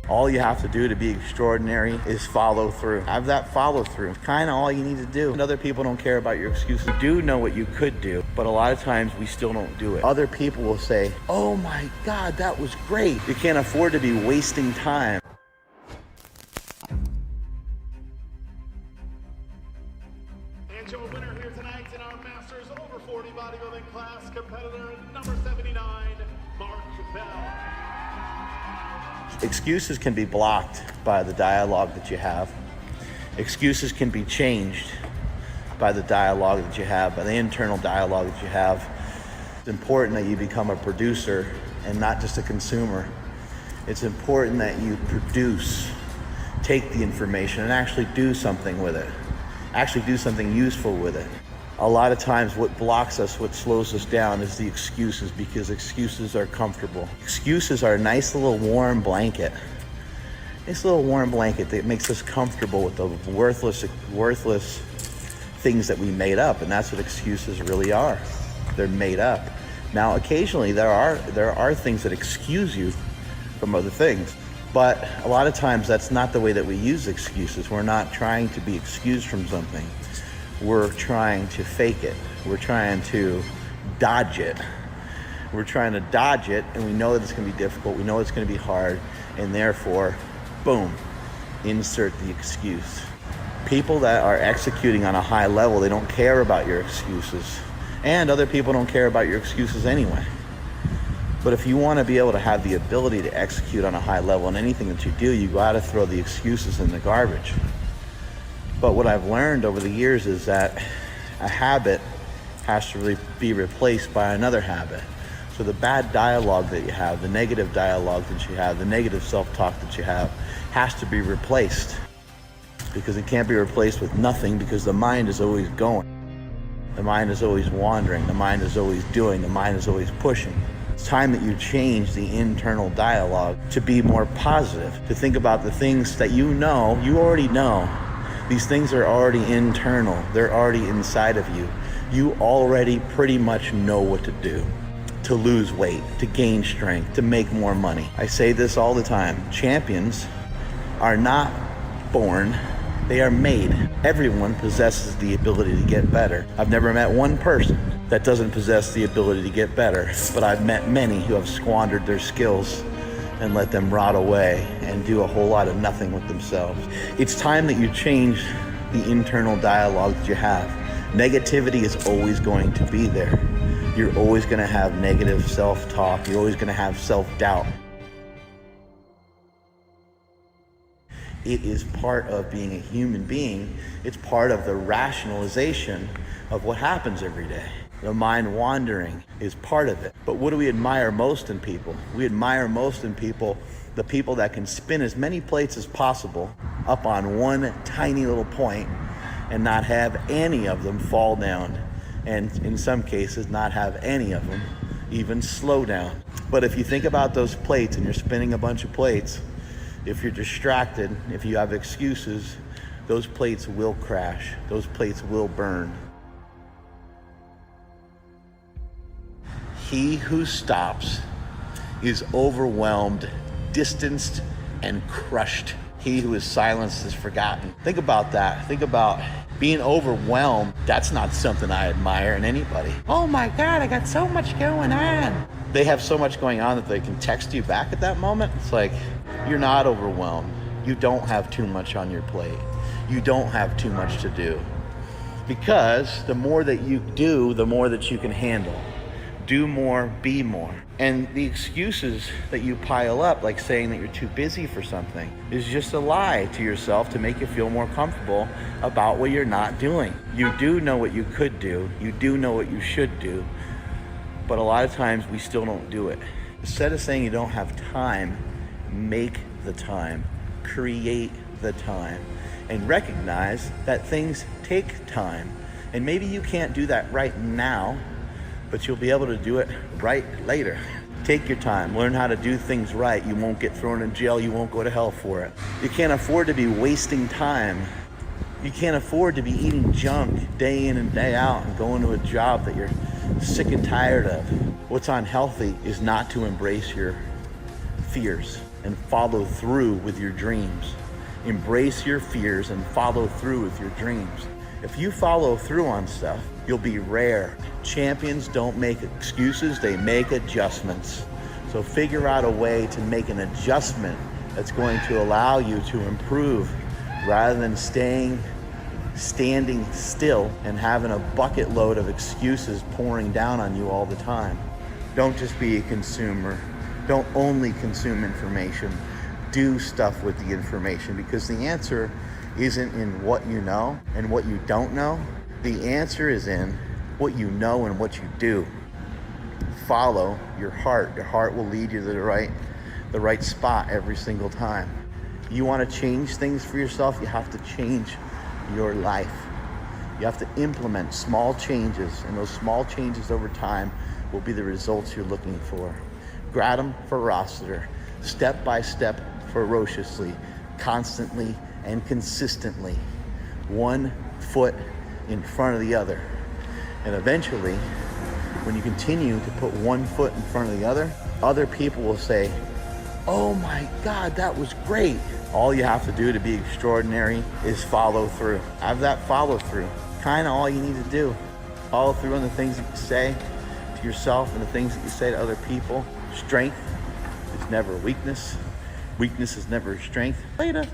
All you have to do to be extraordinary is follow through. Have that follow through. Kind of all you need to do. And other people don't care about your excuses. You do know what you could do, but a lot of times we still don't do it. Other people will say, oh my God, that was great. You can't afford to be wasting time. And your winner here tonight in our Masters over 40 bodybuilding class, competitor number 79, Mark Bell. Excuses can be blocked by the dialogue that you have. Excuses can be changed by the dialogue that you have, by the internal dialogue that you have. It's important that you become a producer and not just a consumer. It's important that you produce, take the information and actually do something with it. Actually do something useful with it. A lot of times what blocks us, what slows us down is the excuses, because excuses are comfortable. Excuses are a nice little warm blanket. Nice little warm blanket that makes us comfortable with the worthless things that we made up, and that's what excuses really are. They're made up. Now, occasionally there are things that excuse you from other things, but a lot of times that's not the way that we use excuses. We're not trying to be excused from something. We're trying to fake it. We're trying to dodge it. We're trying to dodge it, and we know that it's going to be difficult. We know it's going to be hard, and therefore, boom, insert the excuse. People that are executing on a high level, they don't care about your excuses, and other people don't care about your excuses anyway. But if you want to be able to have the ability to execute on a high level in anything that you do, you got to throw the excuses in the garbage. But what I've learned over the years is that a habit has to be replaced by another habit. So the bad dialogue that you have, the negative dialogue that you have, the negative self-talk that you have has to be replaced, because it can't be replaced with nothing, because the mind is always going. The mind is always wandering. The mind is always doing. The mind is always pushing. It's time that you change the internal dialogue to be more positive, to think about the things that you already know. These things are already internal. They're already inside of you. You already pretty much know what to do to lose weight, to gain strength, to make more money. I say this all the time. Champions are not born, they are made. Everyone possesses the ability to get better. I've never met one person that doesn't possess the ability to get better, but I've met many who have squandered their skills and let them rot away and do a whole lot of nothing with themselves. It's time that you change the internal dialogue that you have. Negativity is always going to be there. You're always going to have negative self-talk. You're always going to have self-doubt. It is part of being a human being. It's part of the rationalization of what happens every day. The mind wandering is part of it. But what do we admire most in people? We admire most in people the people that can spin as many plates as possible up on one tiny little point and not have any of them fall down, and in some cases not have any of them even slow down. But if you think about those plates and you're spinning a bunch of plates, if you're distracted, if you have excuses, those plates will crash. Those plates will burn. He who stops is overwhelmed, distanced, and crushed. He who is silenced is forgotten. Think about that. Think about being overwhelmed. That's not something I admire in anybody. Oh my God, I got so much going on. They have so much going on that they can text you back at that moment. It's like, you're not overwhelmed. You don't have too much on your plate. You don't have too much to do. Because the more that you do, the more that you can handle. Do more, be more. And the excuses that you pile up, like saying that you're too busy for something, is just a lie to yourself to make you feel more comfortable about what you're not doing. You do know what you could do. You do know what you should do. But a lot of times we still don't do it. Instead of saying you don't have time, make the time. Create the time. And recognize that things take time. And maybe you can't do that right now, but you'll be able to do it right later. Take your time, learn how to do things right. You won't get thrown in jail, you won't go to hell for it. You can't afford to be wasting time. You can't afford to be eating junk day in and day out and going to a job that you're sick and tired of. What's unhealthy is not to embrace your fears. and follow through with your dreams. Embrace your fears and follow through with your dreams. If you follow through on stuff, you'll be rare. Champions don't make excuses, they make adjustments. So figure out a way to make an adjustment that's going to allow you to improve rather than standing still and having a bucket load of excuses pouring down on you all the time. Don't just be a consumer. Don't only consume information. Do stuff with the information, because the answer isn't in what you know and what you don't know. The answer is in what you know and what you do. Follow your heart. Your heart will lead you to the right spot every single time. You want to change things for yourself, you have to change your life. You have to implement small changes, and those small changes over time will be the results you're looking for. Gratum ferociter, step by step, ferociously, constantly and consistently, one foot in front of the other. And eventually, when you continue to put one foot in front of the other people will say, "Oh my God, that was great." All you have to do to be extraordinary is follow through. Have that follow through. Kind of all you need to do. Follow through on the things that you say to yourself and the things that you say to other people. Strength is never weakness. Weakness is never strength. Later.